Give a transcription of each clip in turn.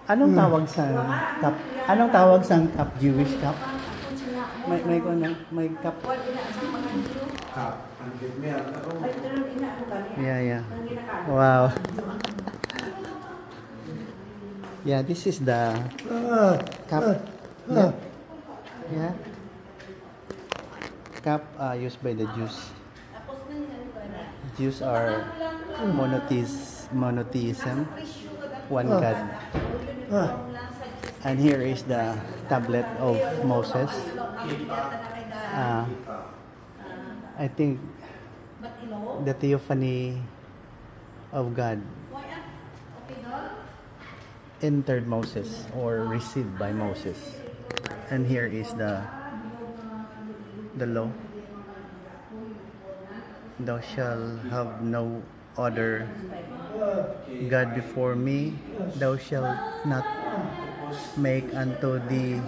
Anong tawag sa cup? Anong tawag sa cup? Jewish cup? May cup. Yeah. Wow. Yeah, this is the cup. Yeah. Cup used by the Jews. Jews are monotheism, one God. And here is the tablet of Moses. I think the theophany of God entered Moses or received by Moses. And here is the law. Thou shalt have no other God before me. Thou shalt not make unto thee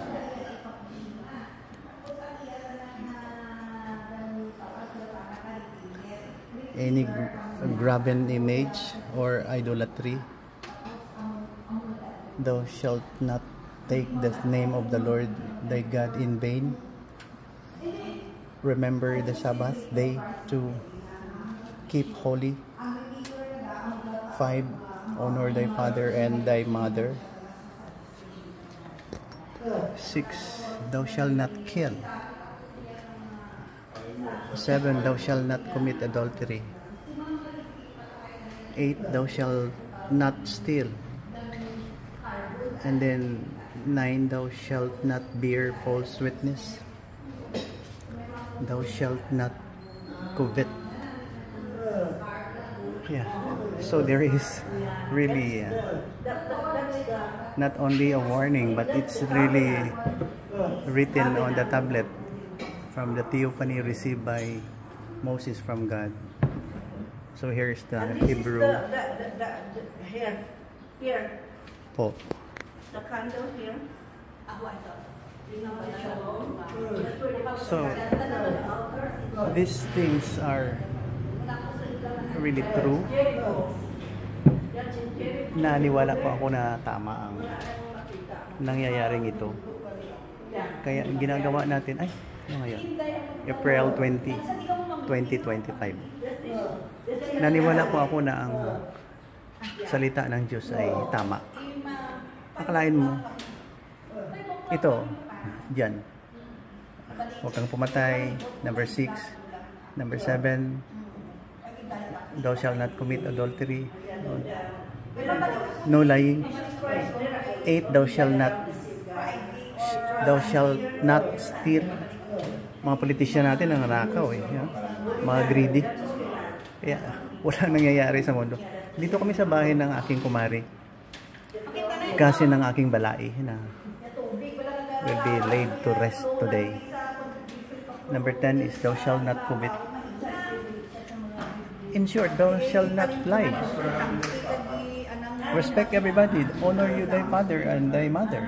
any graven image or idolatry. Thou shalt not take the name of the Lord thy God in vain. Remember the Sabbath day to keep holy. 5. Honor thy father and thy mother. 6. Thou shalt not kill. 7. Thou shalt not commit adultery. 8. Thou shalt not steal. And then 9. Thou shalt not bear false witness. Thou shalt not covet. Yeah, so there is really not only a warning, but it's really written on the tablet from the theophany received by Moses from God. So here's the Hebrew. Here. Po. The candle here. So these things are really true. Naniwala po ako na tama ang nangyayaring ito. Kaya ginagawa natin, ano ngayon? April 20, 2025. Naniwala po ako na ang salita ng Diyos ay tama. Akalain mo, ito, dyan. Huwag kang pumatay. Number 6. Number 7. Thou shalt not commit adultery. No lying. 8. Thou shalt not steal. Mga politisyan natin ang nakaw mga greedy. Kaya wala nangyayari sa mundo. Dito kami sa bahay ng aking kumari. Kasi ng aking balai na will be laid to rest today. Number 10 is thou shalt not commit. In short, thou shalt not lie. Respect everybody. Honor you thy father and thy mother.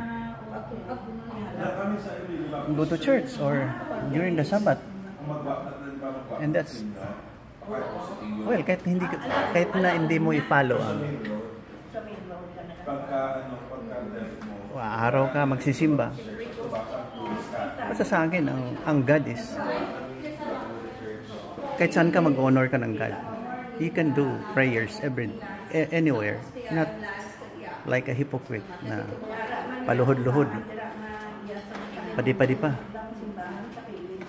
Go to church or during the Sabbath. And that's well, kahit na hindi mo i-follow ang araw ka magsisimba. Basta sa akin ang God is kahit saan ka mag-honor ka ng God. You can do prayers anywhere, not like a hypocrite na paluhod-luhod, padi-padi pa,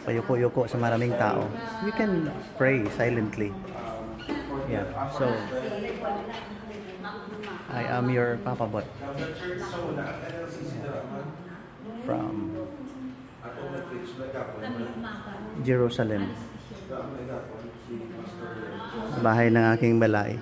payuko-yuko sa maraming tao. You can pray silently. Yeah, so I am your Papa Bot from Jerusalem, bahay ng aking balay.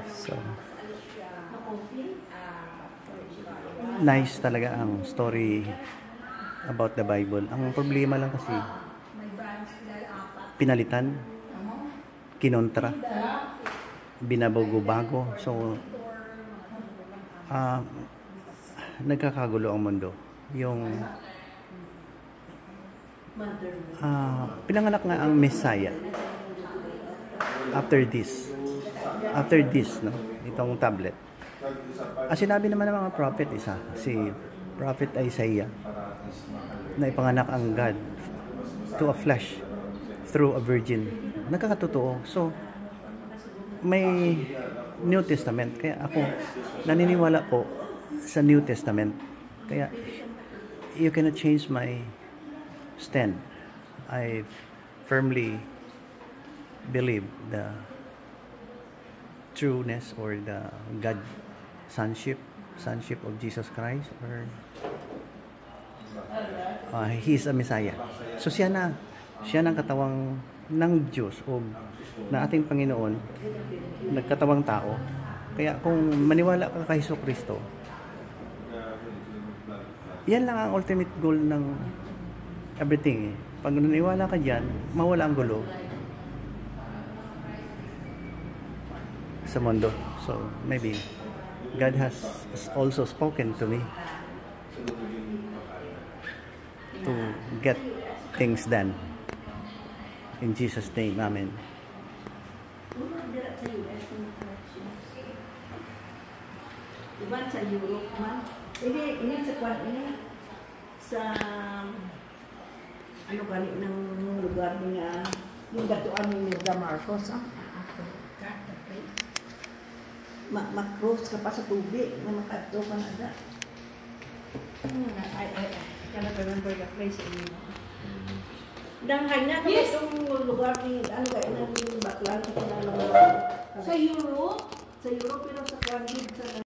So nice talaga ang story about the Bible. Ang problema lang kasi pinalitan, kinontra, binabago-bago. So nagkakagulo ang mundo. Yung pinanganak nga ang Messiah after this, no, itong tablet. Sinabi naman ng mga prophet, si Prophet Isaiah, na ipanganak ang God to a flesh through a virgin. Nagkakatotoo. So may New Testament, kaya ako naniniwala po sa New Testament, kaya you cannot change my stand. I firmly believe the trueness or the God sonship of Jesus Christ, or He is a Messiah. So siya ng katawang ng Diyos o na ating Panginoon, nagkatawang tao. Kaya kung maniwala ka kay Jesucristo, yan lang ang ultimate goal ng everything. Pag naniwala ka dyan, mawala ang gulo sa mundo. So maybe God has also spoken to me to get things done. In Jesus' name, Amen. Diba sa Europe man? Ini sa kwan, ini sa ano gani ng lugar niya, yung datuan ni Mirda Marcos, mag-cross ka pa sa tubig na makadto ka na da. I cannot remember the place anymore. Danghay na yes. Itong lugar ni ano kaya ng baklan sa Sa Europe? Sa Europe pero sa Kwan sa